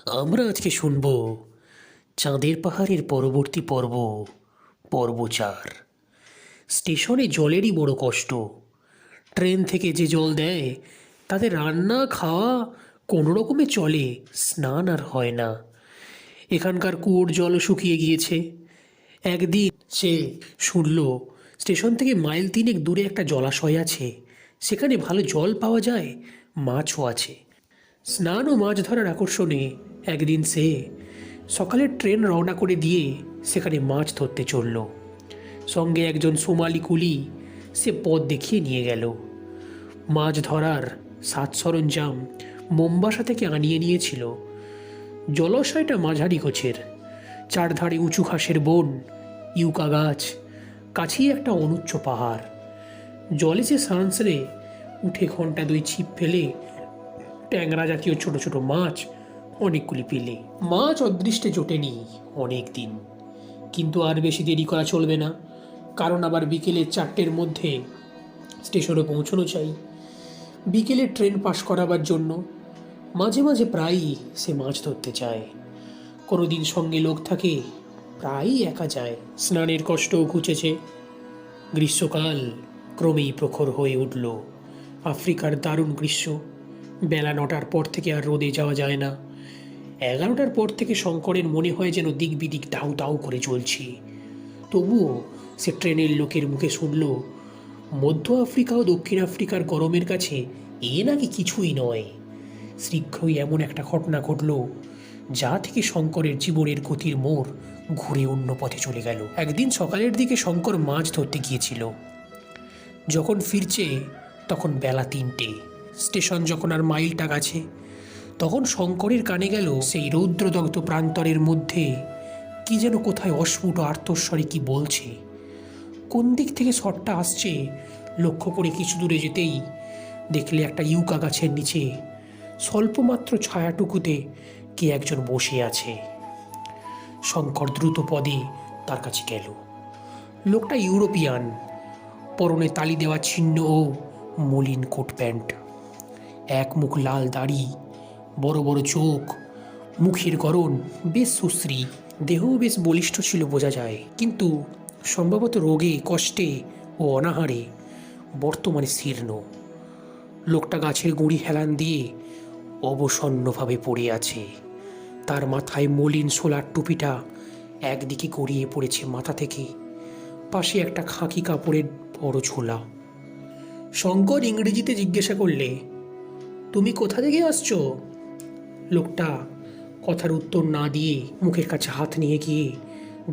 আমরা আজকে শুনব চাঁদের পাহাড়ের পরবর্তী পর্ব, পর্ব 4। স্টেশনে জলেরই বড় কষ্ট। ট্রেন থেকে যে জল দেয় তাতে রান্না খাওয়া কোনো রকমে চলে, স্নান আর হয় না। এখানকার কুয়োর জলও শুকিয়ে গিয়েছে। একদিন সে শুনল স্টেশন থেকে মাইল 3 দূরে একটা জলাশয় আছে, সেখানে ভালো জল পাওয়া যায়, মাছও আছে। স্নান ও মাছ ধরার আকর্ষণে একদিন সে সকালের ট্রেন রওনা করে দিয়ে সেখানে মাছ ধরতে চলল। সঙ্গে একজন সোমালি কুলি সে পথ দেখিয়ে নিয়ে গেল। মাছ ধরার সাজ সরঞ্জাম মোম্বাসা থেকে আনিয়ে নিয়েছিল। জলাশয়টা মাঝারি গোছের, চারধারে উঁচু ঘাসের বন, ইউকা গাছ, কাছেই একটা অনুচ্চ পাহাড়। জলে সে সাঁতরে উঠে ঘন্টা 2 ছিপ ফেলে ট্যাংরা জাতীয় ছোট ছোট মাছ অনেকগুলি পেলে। মাছ অদৃষ্টে জোটেনি অনেক দিন, কিন্তু আর বেশি দেরি করা চলবে না, কারণ আবার বিকেলে 4টের মধ্যে স্টেশনে পৌঁছানো চাই। বিকেলে ট্রেন পাস করাবার জন্য মাঝে মাঝে প্রায়ই সে মাছ ধরতে চায়। কোনো দিন সঙ্গে লোক থাকে, প্রায়ই একা যায়। স্নানের কষ্টও ঘুচেছে। গ্রীষ্মকাল ক্রমেই প্রখর হয়ে উঠল। আফ্রিকার দারুণ গ্রীষ্ম। বেলা 9টার পর থেকে আর রোদে যাওয়া যায় না। 11টার পর থেকে শঙ্করের মনে হয় যেন দিক বিদিক দাউ দাউ করে চলছে। তবুও সে ট্রেনের লোকের মুখে শুনল মধ্য আফ্রিকা ও দক্ষিণ আফ্রিকার গরমের কাছে এ নাকি কিছুই নয়। শীঘ্রই এমন একটা ঘটনা ঘটল যা থেকে শঙ্করের জীবনের গতির মোড় ঘুরে অন্য পথে চলে গেল। একদিন সকালের দিকে শঙ্কর মাছ ধরতে গিয়েছিল। যখন ফিরছে তখন বেলা 3টে। স্টেশন যখন আর মাইলটা গেছে, তখন শঙ্করের কানে গেল সেই রৌদ্রদগ্ধ প্রান্তরের মধ্যে কি যেন কোথায় অস্ফুট আর্তস্বরে কি বলছে। কোন দিক থেকে শটটা আসছে লক্ষ্য করে কিছু দূরে যেতেই দেখলে একটা ইউকা গাছের নিচে স্বল্পমাত্র ছায়াটুকুতে কে একজন বসে আছে। শঙ্কর দ্রুত পদে তার কাছে গেল। লোকটা ইউরোপিয়ান, পরনে তালি দেওয়া ছিন্ন ও মলিন কোট প্যান্ট, এক মুখ লাল দাড়ি, বড় বড় চোখ, মুখের গড়ন বেশ সুশ্রী, দেহও বেশ বলিষ্ঠ ছিল বোঝা যায়, কিন্তু সম্ভবত রোগে কষ্টে ও অনাহারে বর্তমানে শীর্ণ। লোকটা গাছের গুঁড়ি হেলান দিয়ে অবসন্নভাবে পড়ে আছে। তার মাথায় মলিন সোলার টুপিটা একদিকে গড়িয়ে পড়েছে মাথা থেকে, পাশে একটা খাকি কাপড়ের বড় ঝোলা। শঙ্কর ইংরেজিতে জিজ্ঞাসা করলে, তুমি কোথা থেকে আসছো? লোকটা কথার উত্তর না দিয়ে মুখের কাছে হাত নিয়ে গিয়ে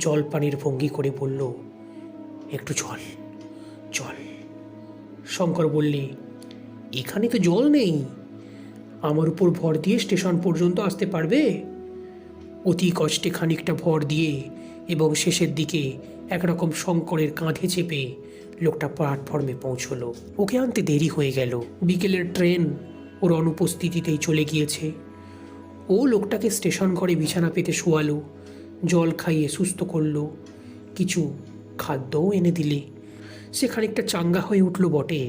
জলপানের ভঙ্গি করে বলল, একটু জল, জল। শঙ্কর বললে, এখানে তো জল নেই, আমার উপর ভর দিয়ে স্টেশন পর্যন্ত আসতে পারবে? অতি কষ্টে খানিকটা ভর দিয়ে এবং শেষের দিকে একরকম শঙ্করের কাঁধে চেপে লোকটা প্ল্যাটফর্মে পৌঁছলো। ওকে আনতে দেরি হয়ে গেল। বিকেলের ট্রেন ওর অনুপস্থিতিতেই চলে গিয়েছে। ও লোকটাকে স্টেশন ঘরে বিছানা পেতে শোয়ালো, জল খাইয়ে সুস্থ করলো, কিছু খাদ্যও এনে দিলে। সে খানিকটা চাঙ্গা হয়ে উঠল বটে,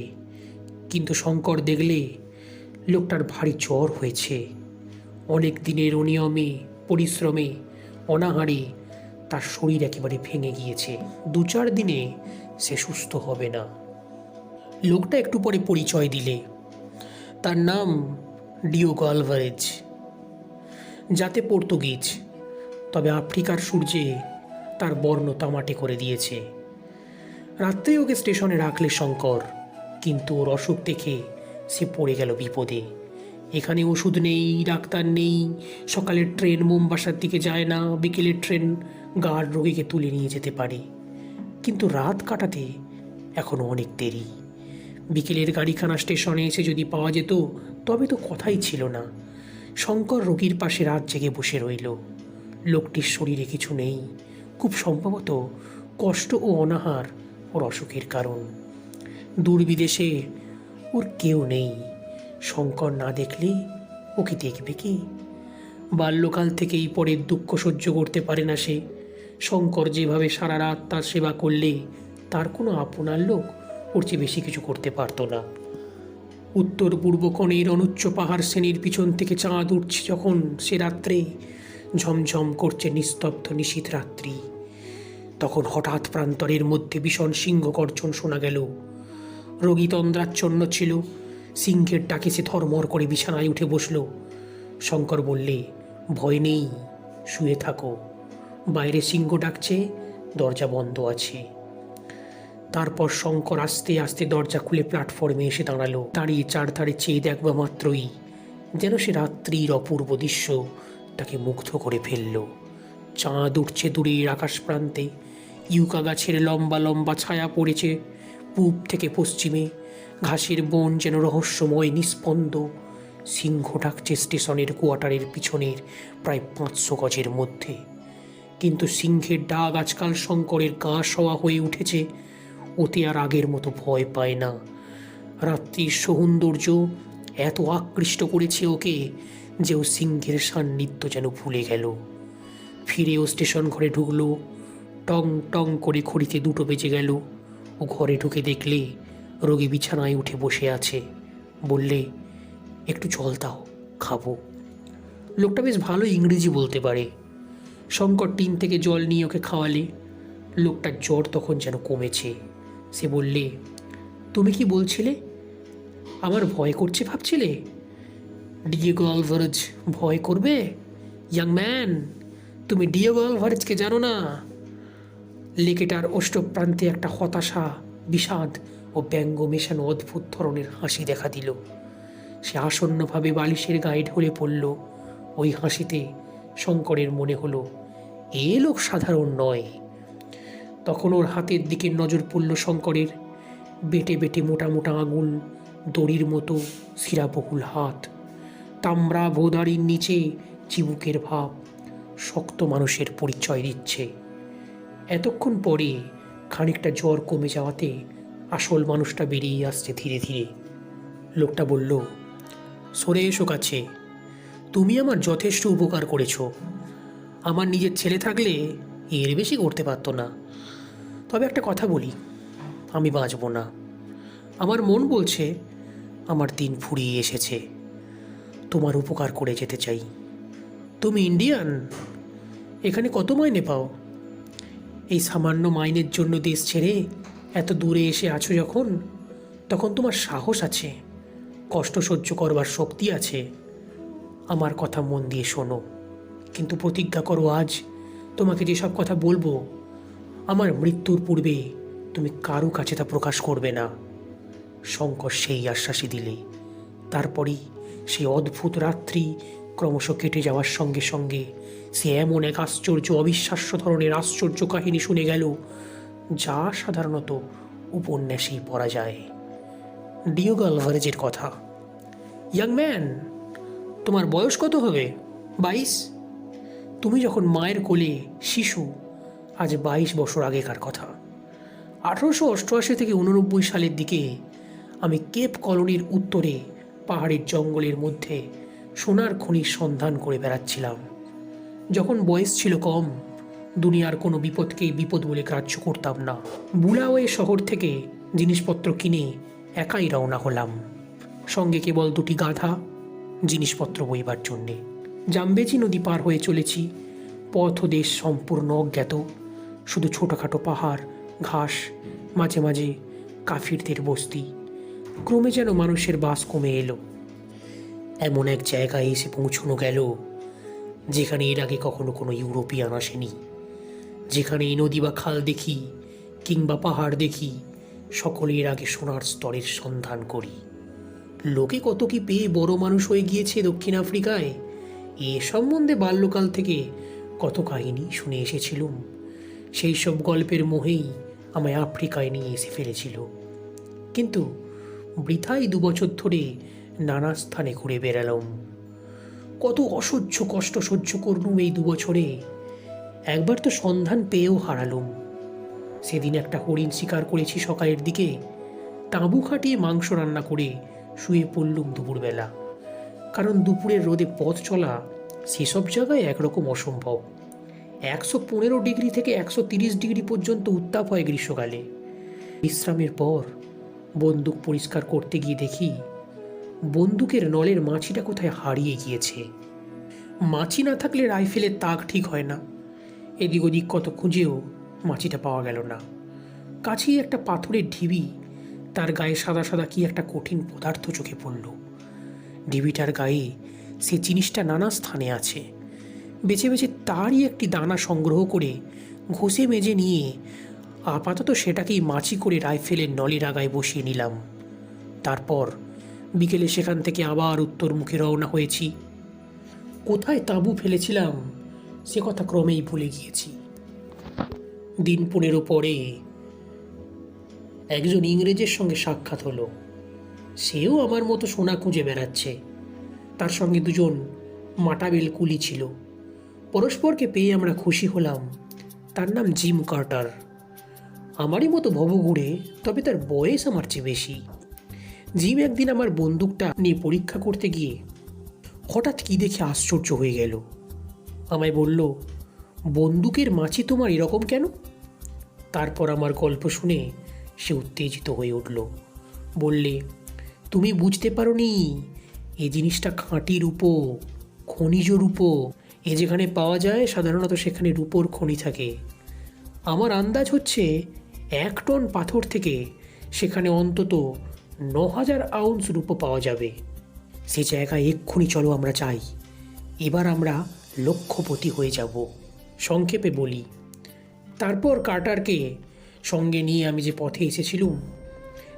কিন্তু শঙ্কর দেখলে লোকটার ভারী জ্বর হয়েছে। অনেক দিনের অনিয়মে, পরিশ্রমে, অনাহারে তার শরীর একেবারে ভেঙে গিয়েছে। 2-4 দিনে সে সুস্থ হবে না। লোকটা একটু পরে পরিচয় দিলে। তার নাম ডিওগো আলভারেজ, যাতে পর্তুগিজ, তবে আফ্রিকার সূর্যে তার বর্ণ তামাটে করে দিয়েছে। রাত্রে ওকে স্টেশনে রাখলে শঙ্কর, কিন্তু ওর অসুখ দেখে সে পড়ে গেল বিপদে। এখানে ওষুধ নেই, ডাক্তার নেই, সকালের ট্রেন মোম্বাসার দিকে যায় না, বিকেলের ট্রেন গার্ড রোগীকে তুলে নিয়ে যেতে পারে, কিন্তু রাত কাটাতে এখনও অনেক দেরি। বিকেলের গাড়িখানা স্টেশনে এসে যদি পাওয়া যেত তবে তো কথাই ছিল না। শঙ্কর রোগীর পাশে রাত জেগে বসে রইল। লোকটির শরীরে কিছু নেই, খুব সম্ভবত কষ্ট ও অনাহার ওর অসুখের কারণ। দূর বিদেশে ওর কেউ নেই, শঙ্কর না দেখলে ওকে দেখবে কি? বাল্যকাল থেকেই পরের দুঃখ সহ্য করতে পারে না সে। শঙ্কর যেভাবে সারা রাত তার সেবা করলে তার কোনো আপনার লোক ওর চেয়ে বেশি কিছু করতে পারতো না। উত্তর পূর্ব কোণের অনুচ্চ পাহাড় শ্রেণীর পিছন থেকে চাঁদ উঠছে যখন, সে রাত্রে ঝমঝম করছে নিস্তব্ধ নিশীথ রাত্রি, তখন হঠাৎ প্রান্তরের মধ্যে ভীষণ সিংহ গর্জন শোনা গেল। রোগী তন্দ্রাচ্ছন্ন ছিল, সিংহের ডাকে সে থরমর করে বিছানায় উঠে বসল। শঙ্কর বললে, ভয় নেই, শুয়ে থাকো, বাইরে সিংহ ডাকছে, দরজা বন্ধ আছে। তারপর শঙ্কর আস্তে আস্তে দরজা খুলে প্ল্যাটফর্মে এসে দাঁড়ালো। দাঁড়িয়ে চারধারে চেয়ে দেখবা মাত্রই যেন সে রাত্রির অপূর্ব দৃশ্য তাকে মুগ্ধ করে ফেলল। চাঁদ উঠছে দূরের আকাশ প্রান্তে, ইউকা গাছের লম্বা লম্বা ছায়া পড়েছে পূব থেকে পশ্চিমে, ঘাসের বন যেন রহস্যময় নিস্পন্দ। সিংহ ডাকছে স্টেশনের কোয়ার্টারের পিছনের প্রায় 500 গজের মধ্যে। কিন্তু সিংহের ডাক আজকাল শঙ্করের গা সওয়া হয়ে উঠেছে। ওতে আর আগের মতো ভয় পায় না। রাত্রির সৌন্দর্য এত আকৃষ্ট করেছে ওকে যে ও সিংহের সান্নিধ্য যেন ভুলে গেল। ফিরেও স্টেশন ঘরে ঢুকলো। টং টং করে ঘড়িতে 2টো বেজে গেল। ও ঘরে ঢুকে দেখলে রোগী বিছানায় উঠে বসে আছে। বললে, একটু জল দাও, খাবো। লোকটা বেশ ভালো ইংরেজি বলতে পারে। শঙ্কর টিন থেকে জল নিয়ে ওকে খাওয়ালে। লোকটার জ্বর তখন যেন কমেছে। সে বললে, তুমি কি বলছিলে? আমার ভয় করছে ভাবছিলে? ডিয়েগো আলভারেজ ভয় করবে? ইয়াং ম্যান, তুমি ডিয়েগো আলভারেজকে জানো না? লেকেটার অষ্টপ্রান্তে একটা হতাশা, বিষাদ ও ব্যঙ্গ মেশানো অদ্ভুত ধরনের হাসি দেখা দিল। সে আসন্নভাবে বালিশের গায়ে ঢলে পড়ল। ওই হাসিতে শঙ্করের মনে হলো এ লোক সাধারণ নয়। তখন ওর হাতের দিকে নজর পড়ল শঙ্করের। বেটে বেটে মোটা মোটা আঙুল, দড়ির মতো শিরাবহুল হাত, তাম্রা ভোদারির নিচে চিবুকের ভাব, শক্ত মানুষের পরিচয় দিচ্ছে। এতক্ষণ পরে খানিকটা জ্বর কমে যাওয়াতে আসল মানুষটা বেরিয়ে আসছে ধীরে ধীরে। লোকটা বলল, সরে এসো কাছে, তুমি আমার যথেষ্ট উপকার করেছ। আমার নিজের ছেলে থাকলে এর বেশি করতে পারতো না। তবে একটা কথা বলি, আমি বাঁচব না। আমার মন বলছে আমার দিন ফুরিয়ে এসেছে। তোমার উপকার করে যেতে চাই। তুমি ইন্ডিয়ান? এখানে কত মাইনে পাও? এই সামান্য মাইনের জন্য দেশ ছেড়ে এত দূরে এসে আছো যখন, তখন তোমার সাহস আছে, কষ্ট সহ্য করবার শক্তি আছে। আমার কথা মন দিয়ে শোনো, কিন্তু প্রতিজ্ঞা করো আজ তোমাকে যেসব কথা বলবো, আমার মৃত্যুর পূর্বে তুমি কারো কাছে তা প্রকাশ করবে না। শঙ্কর সেই আশ্বাসই দিলে। তারপরই সেই অদ্ভুত রাত্রি ক্রমশ কেটে যাওয়ার সঙ্গে সঙ্গে সে এমন এক আশ্চর্য অবিশ্বাস্য ধরনের আশ্চর্য কাহিনী শুনে গেল যা সাধারণত উপন্যাসেই পড়া যায়। ডিয়েগো আলভারেজের কথা। ইয়াং ম্যান, তোমার বয়স কত হবে? 22? তুমি যখন মায়ের কোলে শিশু, আজ 22 বছর আগেকার কথা। 1888 থেকে 89 সালের দিকে আমি কেপ কলোনির উত্তরে পাহাড়ের জঙ্গলের মধ্যে সোনার খনির সন্ধান করে বেড়াচ্ছিলাম। যখন বয়স ছিল কম, দুনিয়ার কোনো বিপদকেই বিপদ বলে গ্রাহ্য করতাম না। বুলাওয়ে শহর থেকে জিনিসপত্র কিনে একাই রওনা হলাম, সঙ্গে কেবল 2টি গাধা, জিনিসপত্র বইবার জন্যে। জাম্বেজি নদী পার হয়ে চলেছি। পথ ও দেশ সম্পূর্ণ অজ্ঞাত, শুধু ছোটোখাটো পাহাড়, ঘাস, মাঝে মাঝে কাফিরদের বস্তি। ক্রমে যেন মানুষের বাস কমে এলো। এমন এক জায়গায় এসে পৌঁছানো গেল যেখানে এর আগে কখনো কোনো ইউরোপিয়ান আসেনি। যেখানে এই নদী বা খাল দেখি কিংবা পাহাড় দেখি, সকলের আগে সোনার স্তরের সন্ধান করি। লোকে কত কি পেয়ে বড় মানুষ হয়ে গিয়েছে দক্ষিণ আফ্রিকায়, এ সম্বন্ধে বাল্যকাল থেকে কত কাহিনী শুনে এসেছিলুম। সেই সব গল্পের মোহেই আমায় আফ্রিকায় নিয়ে এসে ফেলেছিল। কিন্তু বৃথাই 2 বছর ধরে নানা স্থানে ঘুরে বেড়ালাম। কত অসহ্য কষ্ট সহ্য করলুম এই 2 বছরে। একবার তো সন্ধান পেয়েও হারালুম। সেদিন একটা হরিণ শিকার করেছি সকালের দিকে। তাঁবু খাটিয়ে মাংস রান্না করে শুয়ে পড়লুম দুপুরবেলা। কারণ দুপুরের রোদে পথ চলা সেসব জায়গায় একরকম অসম্ভব। 115 ডিগ্রি থেকে 130 ডিগ্রি পর্যন্ত উত্তাপ হয় গ্রীষ্মকালে। বিশ্রামের পর বন্দুক পরিষ্কার করতে গিয়ে দেখি বন্দুকের নলের মাছিটা কোথায় হারিয়ে গিয়েছে। মাছি না থাকলে রাইফেলের তাক ঠিক হয় না। এদিক ওদিক কত খুঁজেও মাছিটা পাওয়া গেল না। কাছেই একটা পাথরের ঢিবি, তার গায়ে সাদা সাদা কি একটা কঠিন পদার্থ চোখে পড়ল। ঢিবিটার গায়ে সে জিনিসটা নানা স্থানে আছে। বেছে বেছে তারই একটি দানা সংগ্রহ করে ঘষে মেজে নিয়ে আপাতত সেটাকেই মাছি করে রাইফেলের নলের আগায় বসিয়ে নিলাম। তারপর বিকেলে সেখান থেকে আবার উত্তরমুখে রওনা হয়েছি। কোথায় তাঁবু ফেলেছিলাম সে কথা ক্রমেই ভুলে গিয়েছি। দিন 15 পরে একজন ইংরেজের সঙ্গে সাক্ষাৎ হলো। সেও আমার মতো সোনা খুঁজে বেড়াচ্ছে। তার সঙ্গে দুজন মাটাবেল কুলি ছিল। পরস্পরকে পেয়ে আমরা খুশি হলাম। তার নাম জিম কার্টার। আমারই মতো ভবঘুরে, তবে তার বয়স আমার চেয়ে বেশি। জিম একদিন আমার বন্দুকটা নিয়ে পরীক্ষা করতে গিয়ে হঠাৎ কি দেখে আশ্চর্য হয়ে গেল। আমায় বলল, বন্দুকের মাছি তোমার এরকম কেন? তারপর আমার গল্প শুনে সে উত্তেজিত হয়ে উঠল। বললে, তুমি বুঝতে পারোনি, এই জিনিসটা খাঁটি রূপো, খনিজ রূপো। এ যেখানে পাওয়া যায় সাধারণত সেখানে রূপোর খনি থাকে। আমার আন্দাজ হচ্ছে 1 টন পাথর থেকে সেখানে অন্তত 9000 আউন্স রূপো পাওয়া যাবে। সে জায়গায় এক্ষুনি চলো আমরা যাই। এবার আমরা লক্ষপতি হয়ে যাব। সংক্ষেপে বলি। তারপর কার্টারকে সঙ্গে নিয়ে আমি যে পথে এসেছিলুম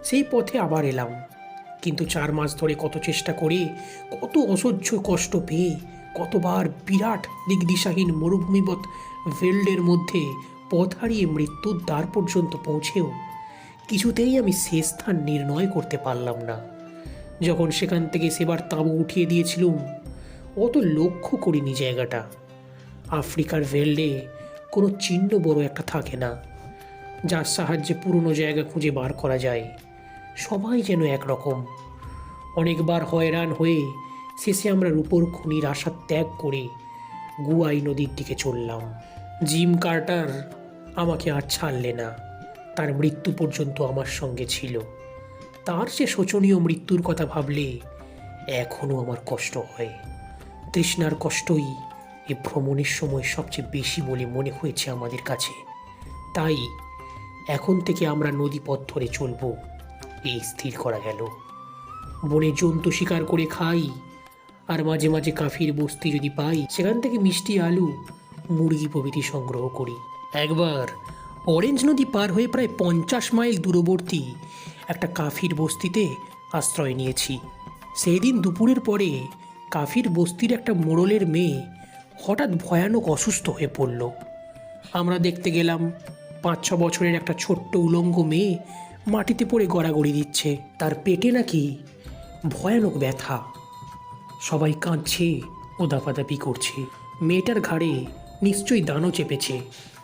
সেই পথে আবার এলাম। কিন্তু 4 মাস ধরে কত চেষ্টা করে, কত অসহ্য কষ্ট পেয়ে, কতবার বিরাট দিগদিশাহীন মরুভূমিবৎ ভেল্ডের মধ্যে পথ হারিয়ে মৃত্যুর দ্বার পর্যন্ত পৌঁছেও কিছুতেই আমি সে স্থান নির্ণয় করতে পারলাম না। যখন সেখান থেকে সেবার তাঁবু উঠিয়ে দিয়েছিলুম, অত লক্ষ্য করিনি জায়গাটা। আফ্রিকার ভেল্ডে কোনো চিহ্ন বড় একটা থাকে না, যার সাহায্যে পুরনো জায়গা খুঁজে বার করা যায়। সবাই যেন একরকম। অনেকবার হয়রান হয়ে শেষে আমরা রূপোর খনির আশা ত্যাগ করে গুয়াই নদীর দিকে চললাম। জিম কার্টার আমাকে আর ছাড়লে না। তার মৃত্যু পর্যন্ত আমার সঙ্গে ছিল। তার সে শোচনীয় মৃত্যুর কথা ভাবলে এখনও আমার কষ্ট হয়। তৃষ্ণার কষ্টই এ ভ্রমণের সময় সবচেয়ে বেশি বলে মনে হয়েছে আমাদের কাছে। তাই এখন থেকে আমরা নদীপথ ধরে চলব, এই স্থির করা গেল। বনে জন্তু শিকার করে খাই, আর মাঝে মাঝে কাফির বস্তি যদি পাই সেখান থেকে মিষ্টি আলু, মুরগি প্রভৃতি সংগ্রহ করি। একবার অরেঞ্জ নদী পার হয়ে প্রায় 50 মাইল দূরবর্তী একটা কাফির বস্তিতে আশ্রয় নিয়েছি। সেই দিন দুপুরের পরে কাফির বস্তির একটা মোড়লের মেয়ে হঠাৎ ভয়ানক অসুস্থ হয়ে পড়ল। আমরা দেখতে গেলাম। 5-6 বছরের একটা ছোট্ট উলঙ্গ মেয়ে মাটিতে পড়ে গড়াগড়ি দিচ্ছে। তার পেটে নাকি ভয়ানক ব্যথা। সবাই কাঁদছে, ওদাপাদাপি করছে। মেয়েটার ঘাড়ে নিশ্চয়ই দানও চেপেছে,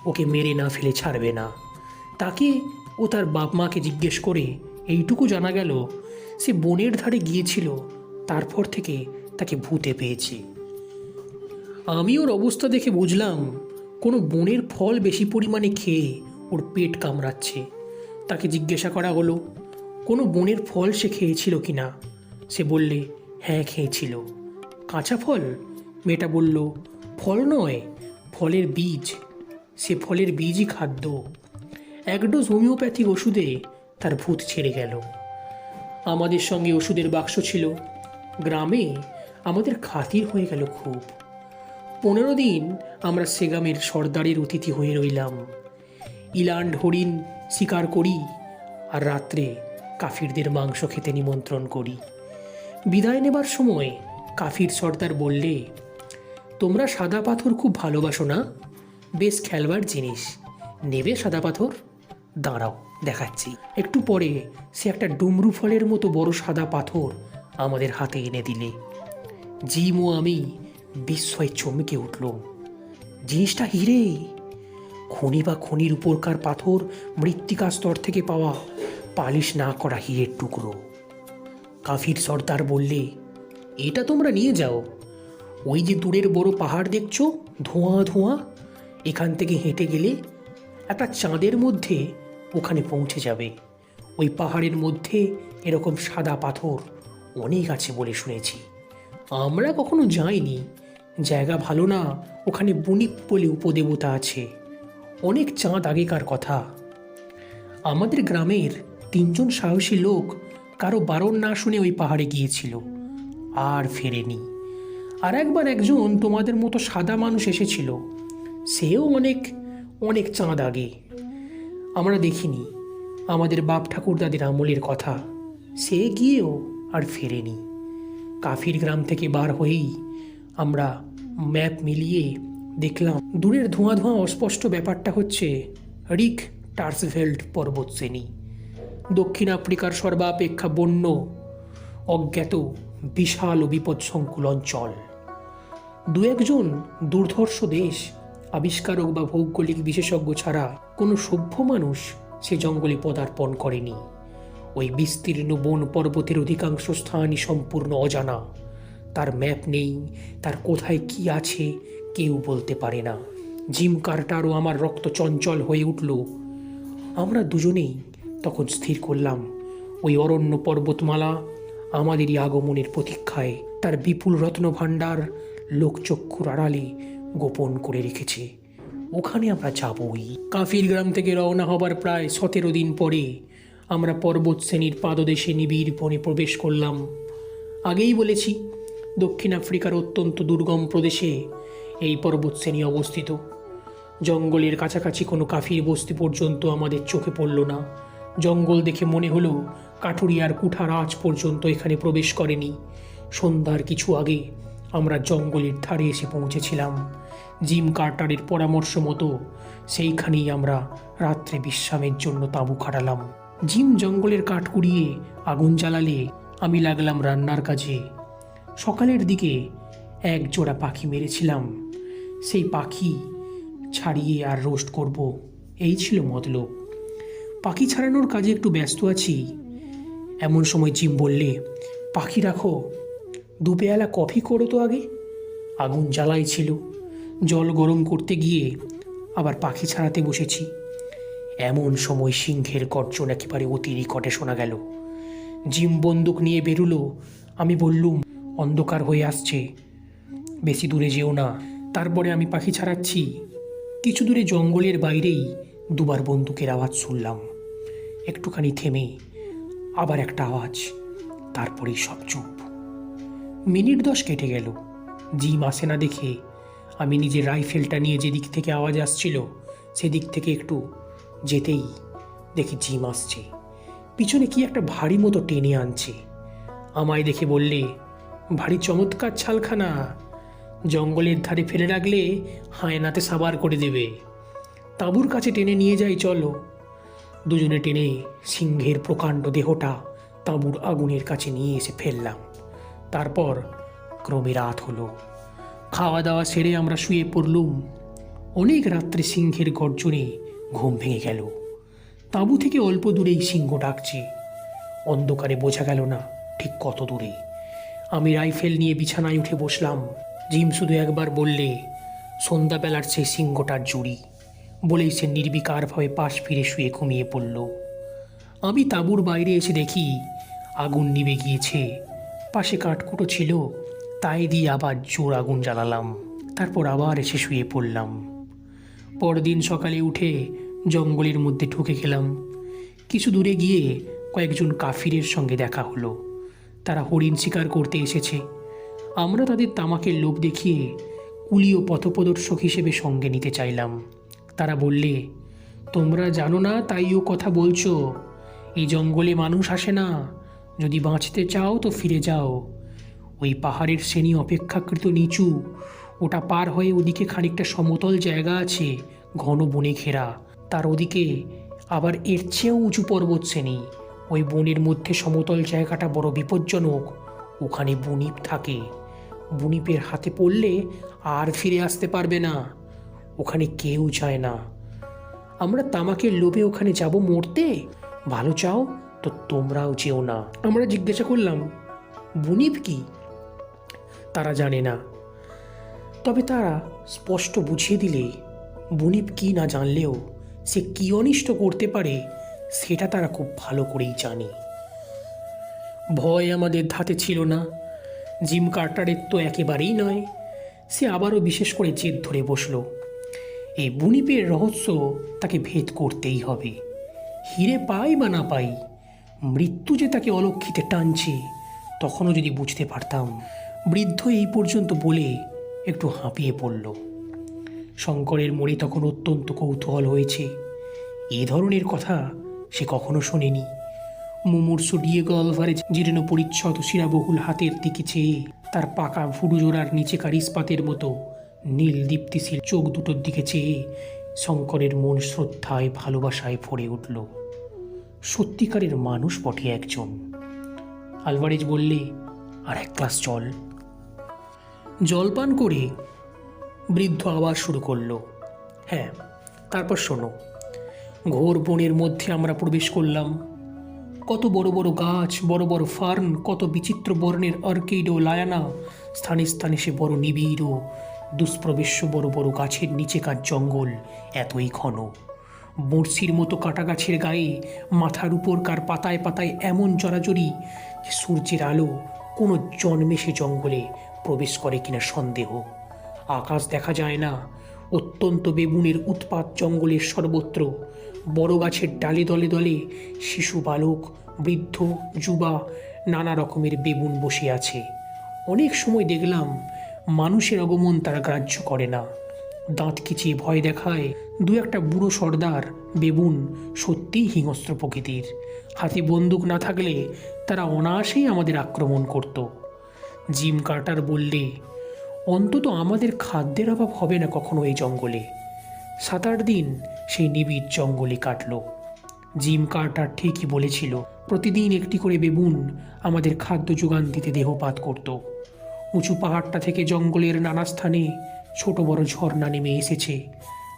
ওকে মেরে না ফেলে ছাড়বে না। তাকে ও তার বাপ মাকে জিজ্ঞেস করে এইটুকু জানা গেল, সে বনের ধারে গিয়েছিল, তারপর থেকে তাকে ভূতে পেয়েছে। আমি ওর অবস্থা দেখে বুঝলাম কোনো বনের ফল বেশি পরিমাণে খেয়ে ওর পেট কামড়াচ্ছে। তাকে জিজ্ঞাসা করা হলো কোনো বনের ফল সে খেয়েছিল কি না। সে বললে হ্যাঁ খেয়েছিল। কাঁচা ফল? মেয়েটা বলল ফল নয়, ফলের বীজ। সে ফলের বীজই খাদ্য। 1 ডোজ হোমিওপ্যাথিক ওষুধে তার ভূত ছেড়ে গেল। আমাদের সঙ্গে ওষুধের বাক্স ছিল। গ্রামে আমাদের খাতির হয়ে গেল খুব। 15 দিন আমরা সেগামের সর্দারের অতিথি হয়ে রইলাম। ইলান্ড হরিণ শিকার করি আর রাত্রে কাফিরদের মাংস খেতে নিমন্ত্রণ করি। বিদায় নেবার সময় কাফির সর্দার বললে, তোমরা সাদা পাথর খুব ভালোবাসো না? বেশ খেলবার জিনিস, নেবে সাদা পাথর? দাঁড়াও দেখাচ্ছি। একটু পরে সে একটা ডুমরু ফলের মতো বড় সাদা পাথর আমাদের হাতে এনে দিলে। জিম ও আমি বিস্ময়ে চমকে উঠলুম। জিনিসটা হিরে, খনি বা খনির উপরকার পাথর, মৃত্তিকা স্তর থেকে পাওয়া পালিশ না করা হীরের টুকরো। কাফির সর্দার বললে, এটা তোমরা নিয়ে যাও। ওই যে দূরের বড় পাহাড় দেখছো, ধোঁয়া ধোঁয়া, এখান থেকে হেঁটে গেলে একটা চাঁদের মধ্যে ওখানে পৌঁছে যাবে। ওই পাহাড়ের মধ্যে এরকম সাদা পাথর অনেক আছে বলে শুনেছি। আমরা কখনো যাইনি, জায়গা ভালো না। ওখানে বুনিপ বলে উপদেবতা আছে, অনেক চাঁদ আগেকার কথা। আমাদের গ্রামের 3জন সাহসী লোক কারো বারণ না শুনে ওই পাহাড়ে গিয়েছিল, আর ফেরেনি। আর একবার একজন তোমাদের মতো সাদা মানুষ এসেছিল, সেও অনেক অনেক চাঁদ আগে। আমরা দেখিনি, আমাদের বাপ ঠাকুরদাদের আমলের কথা। সে গিয়েও আর ফেরেনি। কাফির গ্রাম থেকে বার হয়েই আমরা ম্যাপ মিলিয়ে দেখলাম দূরের ধোঁয়া ধোঁয়া অস্পষ্ট ব্যাপারটা হচ্ছে রিক টার্সভেল্ড পর্বতশ্রেণী, দক্ষিণ আফ্রিকার সর্বাপেক্ষা বন্য, অজ্ঞাত, বিশাল ও বিপদসংকুল অঞ্চল। দু একজন দুর্ধর্ষ দেশ আবিষ্কারক বা ভৌগোলিক বিশেষজ্ঞ ছাড়া কোনো সভ্য মানুষ সে জঙ্গলে পদার্পণ করেনি। ওই বিস্তীর্ণ বন পর্বতের অধিকাংশ স্থানই সম্পূর্ণ অজানা। তার ম্যাপ নেই, তার কোথায় কি আছে কেউ বলতে পারে না। জিম কার্টার ও আমার রক্ত চঞ্চল হয়ে উঠল। আমরা দুজনেই তখন স্থির করলাম, ওই অরণ্য পর্বতমালা আমাদেরই আগমনের প্রতীক্ষায় তার বিপুল রত্নভাণ্ডার লোকচক্ষুর আড়ালে গোপন করে রেখেছে। ওখানে আমরা যাবই। কাফির গ্রাম থেকে রওনা হবার প্রায় 17 দিন পরে আমরা পর্বত শ্রেণীর পাদদেশে নিবিড় বনে প্রবেশ করলাম। আগেই বলেছি, দক্ষিণ আফ্রিকার অত্যন্ত দুর্গম প্রদেশে এই পর্বতশ্রেণী অবস্থিত। জঙ্গলের কাছাকাছি কোনো কাফির বস্তি পর্যন্ত আমাদের চোখে পড়ল না। জঙ্গল দেখে মনে হলো কাঠুরিয়ার কুঠার আজ পর্যন্ত এখানে প্রবেশ করেনি। সন্ধ্যার কিছু আগে আমরা জঙ্গলের ধারে এসে পৌঁছেছিলাম। জিম কার্টারের পরামর্শ মতো সেইখানেই আমরা রাত্রে বিশ্রামের জন্য তাঁবু খাটালাম। জিম জঙ্গলের কাঠ কুড়িয়ে আগুন জ্বালালে আমি লাগলাম রান্নার কাজে। সকালের দিকে এক জোড়া পাখি মেরেছিলাম, সেই পাখি ছাড়িয়ে আর রোস্ট করব, এই ছিল মতলব। পাখি ছাড়ানোর কাজে একটু ব্যস্ত আছি, এমন সময় জিম বললে, পাখি রাখো, 2 পেয়ালা কফি করো তো আগে। আগুন জ্বালাই ছিল, জল গরম করতে গিয়ে আবার পাখি ছাড়াতে বসেছি। এমন সময় সিংহের গর্জন একেবারে অতি নিকটে শোনা গেল। জিম বন্দুক নিয়ে বেরুলো। আমি বললুম, অন্ধকার হয়ে আসছে, বেশি দূরে যেও না। তারপরে আমি পাখি ছাড়াচ্ছি। কিছু দূরে জঙ্গলের বাইরেই 2বার বন্দুকের আওয়াজ শুনলাম। একটুখানি থেমে আবার একটা আওয়াজ, তারপরেই সব চুপ। মিনিট 10 কেটে গেল। জিম আসে না দেখে আমি নিজের রাইফেলটা নিয়ে যেদিক থেকে আওয়াজ আসছিল সেদিক থেকে একটু যেতেই দেখি জিম আসছে। পিছনে কি একটা ভারী মতো টেনে আনছে। আমায় দেখে বললে, ভারী চমৎকার ছালখানা, জঙ্গলের ধারে ফেলে রাখলে হায়নাতে সাবার করে দেবে। তাঁবুর কাছে টেনে নিয়ে যাই, চলো। দুজনে টেনে সিংহের প্রকাণ্ড দেহটা তাঁবুর আগুনের কাছে নিয়ে এসে ফেললাম। তারপর ক্রমে রাত হলো। খাওয়া দাওয়া সেরে আমরা শুয়ে পড়লুম। অনেক রাত্রে সিংহের গর্জনে ঘুম ভেঙে গেল। তাঁবু থেকে অল্প দূরেই সিংহ ডাকছে, অন্ধকারে বোঝা গেল না ঠিক কত দূরে। আমি রাইফেল নিয়ে বিছানায় উঠে বসলাম। জিম শুধু একবার বললে, সন্ধ্যাবেলার সেই সিংহটার জুড়ি, বলেই সে নির্বিকারভাবে পাশ ফিরে শুয়ে ঘুমিয়ে পড়ল। আমি তাঁবুর বাইরে এসে দেখি আগুন নিভে গিয়েছে। পাশে কাঠকুটো ছিল, তাই দিয়ে আবার জোর আগুন জ্বালালাম। তারপর আবার এসে শুয়ে পড়লাম। পরদিন সকালে উঠে জঙ্গলের মধ্যে ঢুকে গেলাম। কিছু দূরে গিয়ে কয়েকজন কাফিরের সঙ্গে দেখা হলো। তারা হরিণ শিকার করতে এসেছে। আমরা তাদের তামাকের লোভ দেখিয়ে কুলি ও পথপ্রদর্শক হিসেবে সঙ্গে নিতে চাইলাম। তারা বললে, তোমরা জানো না তাই ও কথা বলছো, এই জঙ্গলে মানুষ আসে না, যদি বাঁচতে চাও তো ফিরে যাও। ওই পাহাড়ের শ্রেণী অপেক্ষাকৃত নিচু, ওটা পার হয়ে ওদিকে খানিকটা সমতল জায়গা আছে, ঘন বনে ঘেরা। তার ওদিকে আবার এর চেয়েও উঁচু পর্বত শ্রেণী। ওই বনের মধ্যে সমতল জায়গাটা বড় বিপজ্জনক, ওখানে বুনিপ থাকে। বুনিপের হাতে পড়লে আর ফিরে আসতে পারবে না, ওখানে কেউ যায় না। আমরা তামাকের লোভে ওখানে যাব মরতে, ভালো চাও তো তোমরাও যেও না। আমরা জিজ্ঞাসা করলাম, বুনিপ কি? তারা জানে না, তবে তারা স্পষ্ট বুঝিয়ে দিলে বুনিপ কি না জানলেও সে কি অনিষ্ট করতে পারে সেটা তারা খুব ভালো করেই জানে। ভয় আমাদের ধাতে ছিল না। জিম কার্টারের তো একেবারেই নয়। সে আবারও বিশেষ করে জেদ ধরে বসল। এই বুনিপের রহস্য তাকে ভেদ করতেই হবে। হিরে পাই বা না পাই, মৃত্যু যে তাকে অলক্ষিতে টানছে তখনও যদি বুঝতে পারতাম। বৃদ্ধ এই পর্যন্ত বলে একটু হাঁপিয়ে পড়ল। শঙ্করের মনে তখন অত্যন্ত কৌতূহল হয়েছে। এ ধরনের কথা সে কখনো শোনেনি। মুমূর্ষু ডিয়েগো আলভারেজ জীর্ণ পরিচ্ছদ শিরাবহুল হাতের দিকে চেয়ে তার পাকা ভুরুজোড়ার নিচেকার ইস্পাতের মতো নীল দীপ্তিশীল চোখ দুটোর দিকে চেয়ে শঙ্করের মন শ্রদ্ধায় ভালোবাসায় ভরে উঠল। সত্যিকারের মানুষ বটে একজন। আলভারেজ বললে, আর এক গ্লাস জল। জলপান করে বৃদ্ধ আবার শুরু করল। হ্যাঁ, তারপর শোনো। ঘোর বনের মধ্যে আমরা প্রবেশ করলাম। কত বড় বড় গাছ, বড় বড় ফার্ন, কত বিচিত্র বর্ণের অর্কিড ও লায়ানা। স্থানে স্থানে সে বড় নিবিড় ও দুষ্প্রবেশ্য বড় বড় গাছের নিচেকার জঙ্গল এতই ঘন। বড়শির মতো কাটা গাছের গায়ে মাথার উপরকার পাতায় পাতায় এমন জড়াজড়ি যে সূর্যের আলো কোনো জন্মে সে জঙ্গলে প্রবেশ করে কিনা সন্দেহ। আকাশ দেখা যায় না। অত্যন্ত বেবুনের উৎপাত জঙ্গলের সর্বত্র। বড় গাছের ডালে দলে দলে শিশু, বালক, বৃদ্ধ, যুবা, নানা রকমের বেবুন বসে আছে। অনেক সময় দেখলাম মানুষের আগমন তারা গ্রাহ্য করে না। দাঁত খিচিয়ে ভয় দেখায়। দু একটা বুড়ো সর্দার বেবুন সত্যিই হিংস্র প্রকৃতির। হাতে বন্দুক না থাকলে তারা অনায়াসেই আমাদের আক্রমণ করত। জিম কার্টার বললে, অন্তত আমাদের খাদ্যের অভাব হবে না কখনো এই জঙ্গলে। 7-8 দিন সেই নিবিড় জঙ্গলে কাটল। জিম কার্টার ঠিকই বলেছিল। প্রতিদিন একটি করে বেবুন আমাদের খাদ্য যোগান দিতে দেহপাত করত। উঁচু পাহাড়টা থেকে জঙ্গলের নানা স্থানে ছোট বড় ঝর্ণা নেমে এসেছে,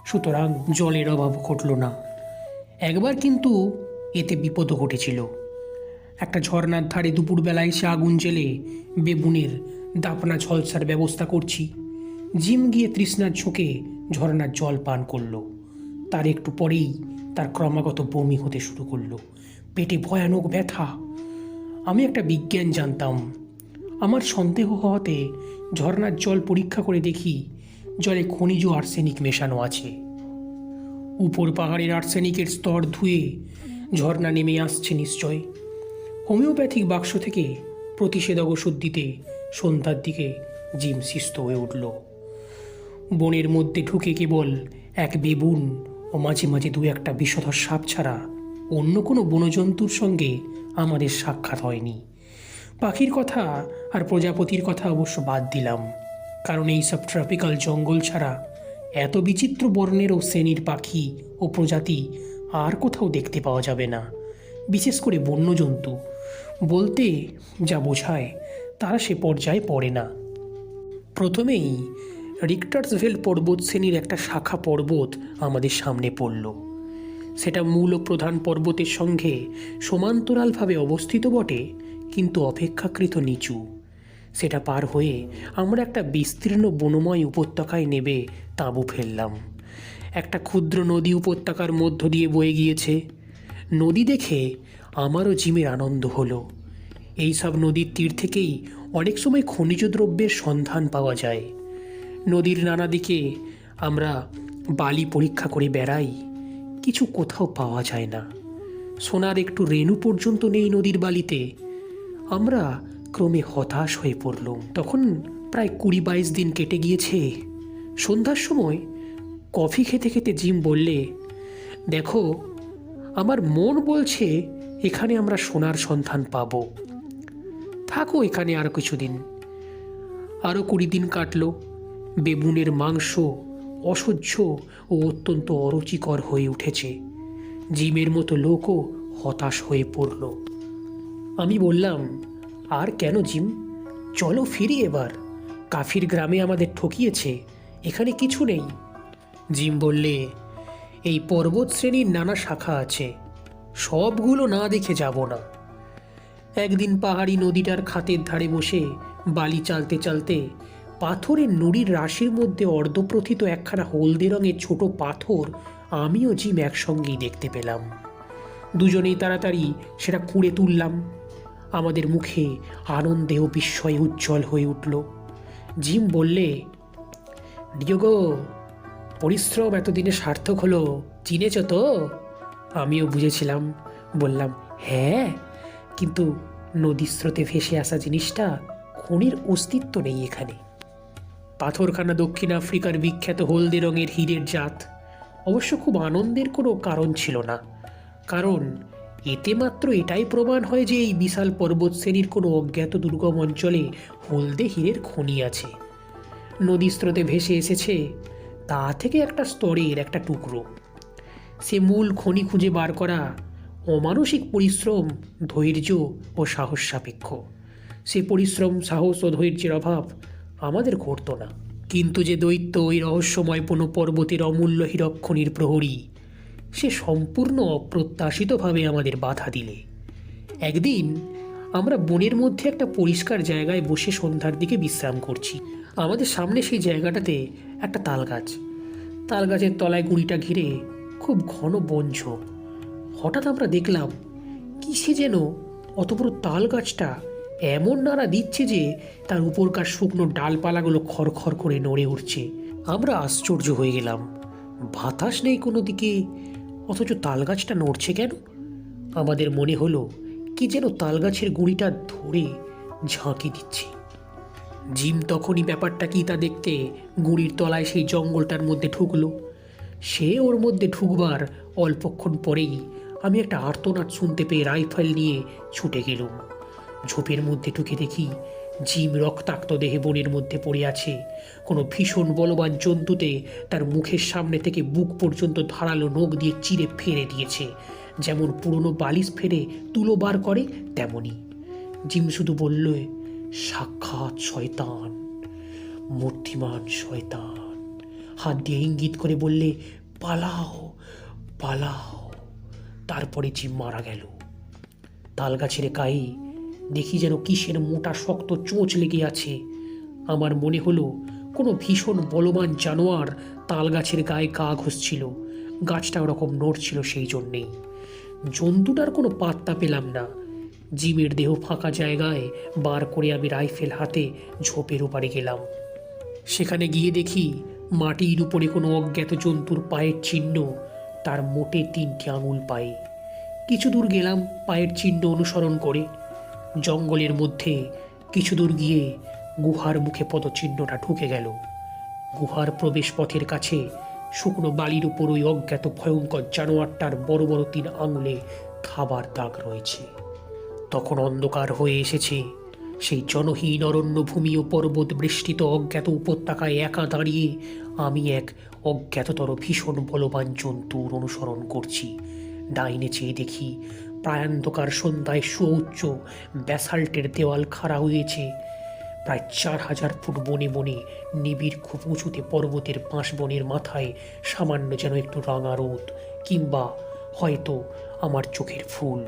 সুতরাং জলের অভাব ঘটল না। একবার কিন্তু এতে বিপদও ঘটেছিল। একটা ঝর্ণার ধারে দুপুরবেলায় এসে আগুন জ্বেলে বেবুনের দাপনা ঝলসার ব্যবস্থা করছি। জিম গিয়ে তৃষ্ণার ঝোঁকে ঝর্ণার জল পান করল। তার একটু পরেই তার ক্রমাগত বমি হতে শুরু করলো। পেটে ভয়ানক ব্যথা। আমি একটা বিজ্ঞান জানতাম। আমার সন্দেহ হওয়াতে ঝর্ণার জল পরীক্ষা করে দেখি জলে খনিজ আর্সেনিক মেশানো আছে। উপর পাহাড়ের আর্সেনিকের স্তর ধুয়ে ঝর্ণা নেমে আসছে নিশ্চয়। হোমিওপ্যাথিক বাক্স থেকে প্রতিষেধক ওষুধ দিতে সন্ধ্যার দিকে জিম সুস্থ হয়ে উঠল। বনের মধ্যে ঢুকে কেবল এক বেবুন ও মাঝে মাঝে দু একটা বিষধর সাপ ছাড়া অন্য কোনো বনজন্তুর সঙ্গে আমাদের সাক্ষাৎ হয়নি। পাখির কথা আর প্রজাপতির কথা অবশ্য বাদ দিলাম, কারণ এইসব ট্রপিক্যাল জঙ্গল ছাড়া এত বিচিত্র বর্ণের ও শ্রেণীর পাখি ও প্রজাতি আর কোথাও দেখতে পাওয়া যাবে না। বিশেষ করে বন্যজন্তু বলতে যা বোঝায় তারা সে পর্যায়ে পড়ে না। প্রথমেই রিক্টার্সভেল পর্বত শ্রেণীর একটা শাখা পর্বত আমাদের সামনে পড়ল। সেটা মূল ও প্রধান পর্বতের সঙ্গে সমান্তরালভাবে অবস্থিত বটে, কিন্তু অপেক্ষাকৃত নিচু। সেটা পার হয়ে আমরা একটা বিস্তীর্ণ বনময় উপত্যকায় নেবে তাঁবু ফেললাম। একটা ক্ষুদ্র নদী উপত্যকার মধ্য দিয়ে বয়ে গিয়েছে। নদী দেখে আমারও জিমের আনন্দ হলো। এই সব নদীর তীর থেকেই অনেক সময় খনিজ দ্রব্যের সন্ধান পাওয়া যায়। নদীর নানা দিকে আমরা বালি পরীক্ষা করে বেড়াই, কিছু কোথাও পাওয়া যায় না। সোনার একটু রেণু পর্যন্ত নেই নদীর বালিতে। আমরা ক্রমে হতাশ হয়ে পড়লাম। তখন প্রায় 20-22 দিন কেটে গিয়েছে। সন্ধ্যার সময় কফি খেতে খেতে জিম বললে, দেখো, আমার মন বলছে এখানে আমরা সোনার সন্ধান পাবো। থাকো এখানে আরও কিছুদিন। আরও 20 দিন কাটল। বেবুনের মাংস অসহ্য ও অত্যন্ত অরুচিকর হয়ে উঠেছে। জিমের মতো লোকও হতাশ হয়ে পড়ল। আমি বললাম, আর কেন জিম, চলো ফিরি এবার। কাফির গ্রামে আমাদের ঠকিয়েছে, এখানে কিছু নেই। জিম বললে, এই পর্বত শ্রেণীর নানা শাখা আছে, সবগুলো না দেখে যাব না। একদিন পাহাড়ি নদীটার খাতের ধারে বসে বালি চালতে চালতে পাথরের নুড়ির রাশির মধ্যে অর্ধপ্রথিত একখানা হলদে রঙের ছোট পাথর আমি ও জিম একসঙ্গেই দেখতে পেলাম। দুজনেই তাড়াতাড়ি সেটা কুঁড়ে তুললাম। আমাদের মুখে আনন্দে ও বিস্ময়ে উজ্জ্বল হয়ে উঠল। জিম বললে, ডিওগো, পরিশ্রম এতদিনে সার্থক হলো, চিনেছ তো? আমিও বুঝেছিলাম, বললাম, হ্যাঁ, কিন্তু নদীর স্রোতে ভেসে আসা জিনিসটা খনির অস্তিত্ব নেই এখানে। পাথরখানা দক্ষিণ আফ্রিকার বিখ্যাত হলদে রঙের হীরের জাত। অবশ্য খুব আনন্দের কোনো কারণ ছিল না, কারণ এতে মাত্র এটাই প্রমাণ হয় যে এই বিশাল পর্বত শ্রেণীর কোনো অজ্ঞাত দুর্গম অঞ্চলে হলদে হীরের খনি আছে। নদীর স্রোতে ভেসে এসেছে তা থেকে একটা স্তরের একটা টুকরো। সে মূল খনি খুঁজে বার করা অমানসিক পরিশ্রম, ধৈর্য ও সাহস সাপেক্ষ। সে পরিশ্রম, সাহস ও ধৈর্যের অভাব আমাদের ঘটত না। কিন্তু যে দৈত্য ওই রহস্যময় কোনো পর্বতের অমূল্য হীরক খনির প্রহরী, সে সম্পূর্ণ অপ্রত্যাশিতভাবে আমাদের বাধা দিলে। একদিন আমরা বনের মধ্যে একটা পরিষ্কার জায়গায় বসে সন্ধ্যার দিকে বিশ্রাম করছি। আমাদের সামনে সেই জায়গাটাতে একটা তাল গাছ। তাল গাছের তলায় গুঁড়িটা ঘিরে খুব ঘন বনঝোপ। হঠাৎ আমরা দেখলাম কিসে যেন অত বড় তাল গাছটা এমন নাড়া দিচ্ছে যে তার উপরকার শুকনো ডালপালাগুলো খড়খড় করে নড়ে উঠছে। আমরা আশ্চর্য হয়ে গেলাম, বাতাস নেই কোনো দিকে, অথচ তাল গাছটা নড়ছে কেন? আমাদের মনে হলো কি যেন তাল গাছের গুঁড়িটা ধরে ঝাঁকি দিচ্ছে। জিম তখনই ব্যাপারটা কি তা দেখতে গুঁড়ির তলায় সেই জঙ্গলটার মধ্যে ঢুকলো। সে ওর মধ্যে ঢুকবার অল্পক্ষণ পরেই আমি একটা আর্তনাদ শুনতে পেয়ে রাইফেল নিয়ে ছুটে গেলুম। ঝোপের মধ্যে ঢুকে দেখি জিম রক্তাক্ত দেহে বনের মধ্যে পড়ে আছে। কোনো ভীষণ বলবান জন্তুতে তার মুখের সামনে থেকে বুক পর্যন্ত ধারালো নখ দিয়ে চিরে ফেলে দিয়েছে, যেমন পুরনো বালিশ ফেরে তুলো বার করে তেমনি। জিম শুধু বলল, সাক্ষাৎ শয়তান, মূর্তিমান শয়তান। হাত দিয়ে ইঙ্গিত করে বললে, পালাও পালাও। তারপরে জিম মারা গেল। তাল গাছের গায়ে দেখি যেন কিসের মোটা শক্ত চোঁচ লেগে আছে। আমার মনে হলো কোনো ভীষণ বলবান জানোয়ার তাল গাছের গায়ে গা ঘষছিল। গাছটা ওরকম নড়ছিল সেই জন্যেই। জন্তুটার কোনো পাত্তা পেলাম না। জিমের দেহ ফাঁকা জায়গায় বার করে আমি রাইফেল হাতে ঝোপের ওপারে গেলাম। সেখানে গিয়ে দেখি মাটির উপরে কোনো অজ্ঞাত জন্তুর পায়ের চিহ্ন, তার মোটে 3টি আঙুল পায়ে। কিছু দূর গেলাম পায়ের চিহ্ন অনুসরণ করে। জঙ্গলের মধ্যে কিছু দূর গিয়ে গুহার মুখে পদচিহ্নটা ঢুকে গেল। গুহার প্রবেশ পথের কাছে শুকনো বালির উপর ওই অজ্ঞাত ভয়ঙ্কর জানোয়ারটার বড় বড় 3 আঙুলে খাবার দাগ রয়েছে। তখন অন্ধকার হয়ে এসেছে। সেই জনহীন অরণ্যভূমি ও পর্বত বৃষ্টিত অজ্ঞাত উপত্যকায় একা দাঁড়িয়ে আমি এক অজ্ঞাততর ভীষণ বলবান জন্তুর অনুসরণ করছি। ডাইনে চেয়ে দেখি প্রায়ান্ধকার সন্ধ্যায় সুউচ্চ ব্যাসাল্টের দেওয়াল খাড়া হয়েছে। প্রায় 4000 ফুট বনে বনে নিবিড় খুব উঁচুতে পর্বতের বাঁশবনের মাথায় সামান্য যেন একটু রাঙা রোদ, কিংবা হয়তো আমার চোখের ফুল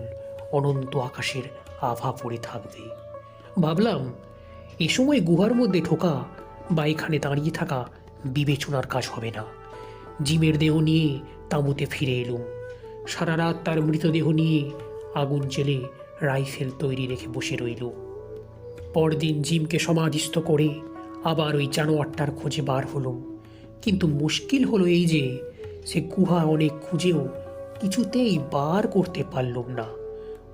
অনন্ত আকাশের আভা পড়ে থাকবে। ভাবলাম, এ সময় গুহার মধ্যে ঢোকা বা এখানে দাঁড়িয়ে থাকা বিবেচনার কাজ হবে না। জিমের দেহ নিয়ে তাঁবুতে ফিরে এলুম। সারা রাত তার মৃতদেহ নিয়ে আগুন জ্বেলে রাইফেল তৈরি রেখে বসে রইল। পরদিন জিমকে সমাধিস্থ করে আবার ওই জানোয়ারটার খোঁজে বার হলুম। কিন্তু মুশকিল হলো এই যে সে গুহা অনেক খুঁজেও কিছুতেই বার করতে পারলুম না।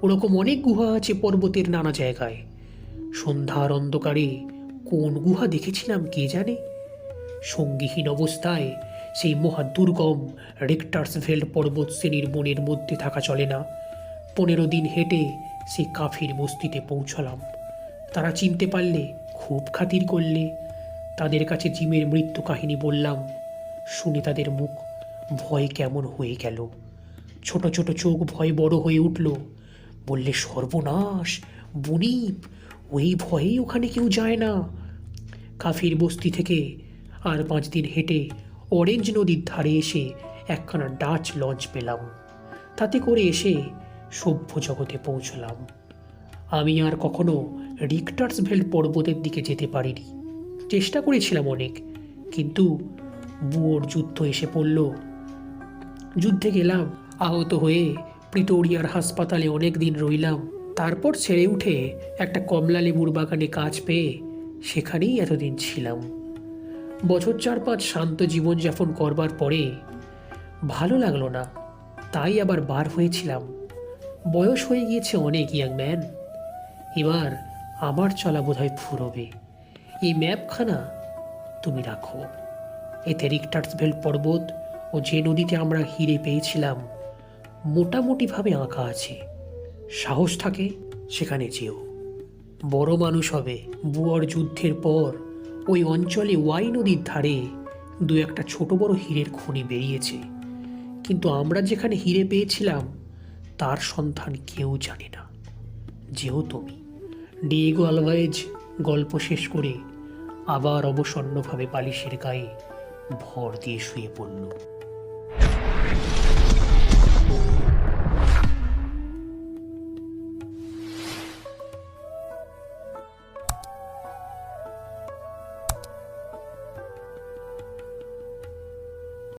ওরকম অনেক গুহা আছে পর্বতের নানা জায়গায়। সন্ধ্যার অন্ধকারে কোন গুহা দেখেছিলাম কে জানে। সঙ্গীহীন অবস্থায় সেই মহা দুর্গম রিক্টার্সভেল্ড পর্বত শ্রেণীর বনের মধ্যে থাকা চলে না। 15 দিন হেঁটে সেই কাফির বস্তিতে পৌঁছলাম। তারা চিনতে পারলে খুব খাতির করলে। তাদের কাছে জিমের মৃত্যু কাহিনী বললাম। শুনে তাদের মুখ ভয় কেমন হয়ে গেল। ছোট ছোট চোখ ভয় বড় হয়ে উঠল। বললে, সর্বনাশ বুনিপ, ওই ভয়েই ওখানে কেউ যায় না। কাফির বস্তি থেকে আর 5 দিন হেঁটে অরেঞ্জ নদীর ধারে এসে একখানা ডাচ লঞ্চ পেলাম। তাতে করে এসে সভ্য জগতে পৌঁছলাম। আমি আর কখনো রিক্টার্সভেল্ড পর্বতের দিকে যেতে পারিনি। চেষ্টা করেছিলাম অনেক, কিন্তু বুয়োর যুদ্ধ এসে পড়ল। যুদ্ধে গেলাম, আহত হয়ে প্রিটোরিয়ার হাসপাতালে অনেক দিন রইলাম। তারপর ছেড়ে উঠে একটা কমলা লেবুর বাগানে কাজ পেয়ে সেখানেই এতদিন ছিলাম। বছর 4-5 শান্ত জীবনযাপন করবার পরে ভালো লাগলো না, তাই আবার বার হয়েছিলাম। বয়স হয়ে গিয়েছে অনেক, ইয়াং ম্যান। এবার আমার চলা বোধহয় ফুরোবে। এই ম্যাপখানা তুমি রাখো। এতে রিক্টার্সভেল পর্বত ও যে নদীতে আমরা হিরে পেয়েছিলাম মোটামুটিভাবে আঁকা আছে। সাহস থাকে সেখানে যেও। বড় মানুষ হবে। বুয়ার যুদ্ধের পর ওই অঞ্চলে ওয়াই নদীর ধারে 2-1টা ছোট বড় হীরের খনি বেরিয়েছে, কিন্তু আমরা যেখানে হিরে পেয়েছিলাম তার সন্ধান কেউ জানে না। যেও তুমি। ডিয়েগো আলভারেজ গল্প শেষ করে আবার অবসন্নভাবে বালিশের গায়ে ভর দিয়ে শুয়ে পড়ল।